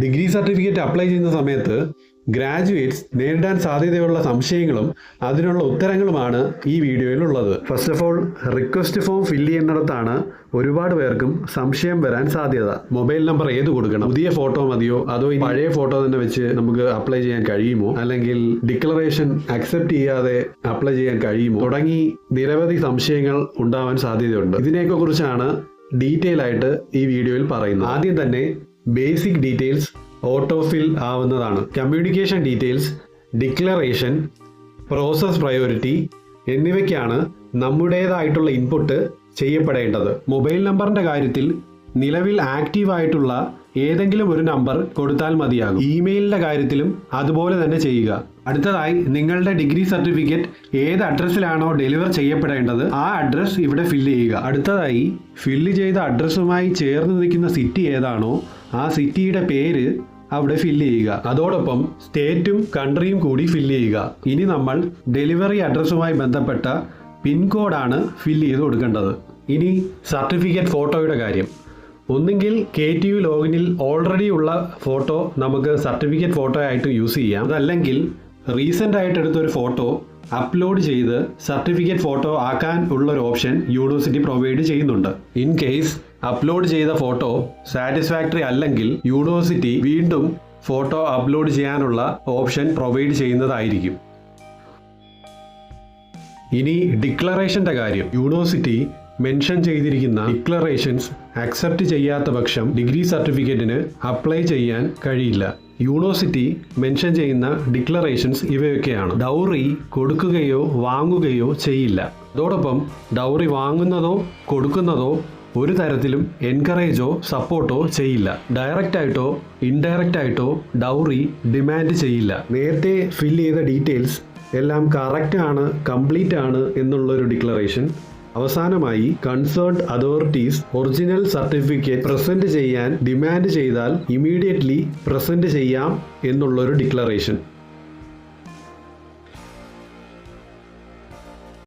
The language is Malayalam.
ഡിഗ്രി സർട്ടിഫിക്കറ്റ് അപ്ലൈ ചെയ്യുന്ന സമയത്ത് ഗ്രാജുവേറ്റ്സ് നേരിടാൻ സാധ്യതയുള്ള സംശയങ്ങളും അതിനുള്ള ഉത്തരങ്ങളുമാണ് ഈ വീഡിയോയിലുള്ളത്. First of all, request form fill ചെയ്യുന്നിടത്താണ് ഒരുപാട് പേർക്കും സംശയം വരാൻ സാധ്യത. മൊബൈൽ നമ്പർ ഏത് കൊടുക്കണം, പുതിയ ഫോട്ടോ മതിയോ അതോ ഈ പഴയ ഫോട്ടോ തന്നെ വെച്ച് നമുക്ക് അപ്ലൈ ചെയ്യാൻ കഴിയുമോ, അല്ലെങ്കിൽ ഡിക്ലറേഷൻ അക്സെപ്റ്റ് ചെയ്യാതെ അപ്ലൈ ചെയ്യാൻ കഴിയുമോ, തുടങ്ങി നിരവധി സംശയങ്ങൾ ഉണ്ടാവാൻ സാധ്യതയുണ്ട്. ഇതിനെയൊക്കെ കുറിച്ചാണ് ഡീറ്റെയിൽ ആയിട്ട് ഈ വീഡിയോയിൽ പറയുന്നത്. ആദ്യം തന്നെ ബേസിക് ഡീറ്റെയിൽസ് ഓട്ടോഫിൽ ആവുന്നതാണ്. Communication details, declaration, process priority എന്നിവയ്ക്കാണ് നമ്മുടേതായിട്ടുള്ള ഇൻപുട്ട് ചെയ്യപ്പെടേണ്ടത്. മൊബൈൽ നമ്പറിന്റെ കാര്യത്തിൽ നിലവിൽ ആക്റ്റീവ് ആയിട്ടുള്ള ഏതെങ്കിലും ഒരു നമ്പർ കൊടുത്താൽ മതിയാകും. ഇമെയിലിന്റെ കാര്യത്തിലും അതുപോലെ തന്നെ ചെയ്യുക. അടുത്തതായി, നിങ്ങളുടെ ഡിഗ്രി സർട്ടിഫിക്കറ്റ് ഏത് അഡ്രസ്സിലാണോ ഡെലിവർ ചെയ്യപ്പെടേണ്ടത് ആ അഡ്രസ്സ് ഇവിടെ ഫില്ല് ചെയ്യുക. അടുത്തതായി, ഫില്ല് ചെയ്ത അഡ്രസ്സുമായി ചേർന്ന് നിൽക്കുന്ന സിറ്റി ഏതാണോ ആ സിറ്റിയുടെ പേര് അവിടെ ഫില്ല് ചെയ്യുക. അതോടൊപ്പം സ്റ്റേറ്റും കൺട്രിയും കൂടി ഫില്ല് ചെയ്യുക. ഇനി നമ്മൾ ഡെലിവറി അഡ്രസ്സുമായി ബന്ധപ്പെട്ട പിൻകോഡാണ് ഫില്ല് ചെയ്ത് കൊടുക്കേണ്ടത്. ഇനി സർട്ടിഫിക്കറ്റ് ഫോട്ടോയുടെ കാര്യം. ഒന്നുകിൽ KTU ലോഗിനിൽ ഓൾറെഡി ഉള്ള ഫോട്ടോ നമുക്ക് സർട്ടിഫിക്കറ്റ് ഫോട്ടോ ആയിട്ട് യൂസ് ചെയ്യാം. അതല്ലെങ്കിൽ റീസെൻ്റ് ആയിട്ട് എടുത്തൊരു ഫോട്ടോ അപ്ലോഡ് ചെയ്ത് സർട്ടിഫിക്കറ്റ് ഫോട്ടോ ആക്കാൻ ഉള്ളൊരു ഓപ്ഷൻ യൂണിവേഴ്സിറ്റി പ്രൊവൈഡ് ചെയ്യുന്നുണ്ട്. ഇൻ കേസ് അപ്ലോഡ് ചെയ്ത ഫോട്ടോ സാറ്റിസ്ഫാക്ടറി അല്ലെങ്കിൽ യൂണിവേഴ്സിറ്റി വീണ്ടും ഫോട്ടോ അപ്ലോഡ് ചെയ്യാനുള്ള ഓപ്ഷൻ പ്രൊവൈഡ് ചെയ്യുന്നതായിരിക്കും. ഇനി ഡിക്ലറേഷൻ്റെ കാര്യം. യൂണിവേഴ്സിറ്റി മെൻഷൻ ചെയ്തിരിക്കുന്ന ഡിക്ലറേഷൻസ് അക്സെപ്റ്റ് ചെയ്യാത്ത പക്ഷം ഡിഗ്രി സർട്ടിഫിക്കറ്റിന് അപ്ലൈ ചെയ്യാൻ കഴിയില്ല. യൂണിവേഴ്സിറ്റി മെൻഷൻ ചെയ്യുന്ന ഡിക്ലറേഷൻസ് ഇവയൊക്കെയാണ്. ഡൗറി കൊടുക്കുകയോ വാങ്ങുകയോ ചെയ്യില്ല. അതോടൊപ്പം ഡൗറി വാങ്ങുന്നതോ കൊടുക്കുന്നതോ ഒരു തരത്തിലും എൻകറേജോ സപ്പോർട്ടോ ചെയ്യില്ല. ഡയറക്റ്റ് ആയിട്ടോ ഇൻഡയറക്റ്റ് ആയിട്ടോ ഡൗറി ഡിമാൻഡ് ചെയ്യില്ല. നേരത്തെ ഫിൽ ചെയ്ത ഡീറ്റെയിൽസ് എല്ലാം കറക്റ്റ് ആണ്, കംപ്ലീറ്റ് ആണ് എന്നുള്ളൊരു ഡിക്ലറേഷൻ. അവസാനമായി, concerned authorities original certificate present ചെയ്യാൻ ഡിമാൻഡ് ചെയ്താൽ ഇമീഡിയറ്റ്ലി പ്രസന്റ് ചെയ്യാം എന്നുള്ളൊരു ഡിക്ലറേഷൻ.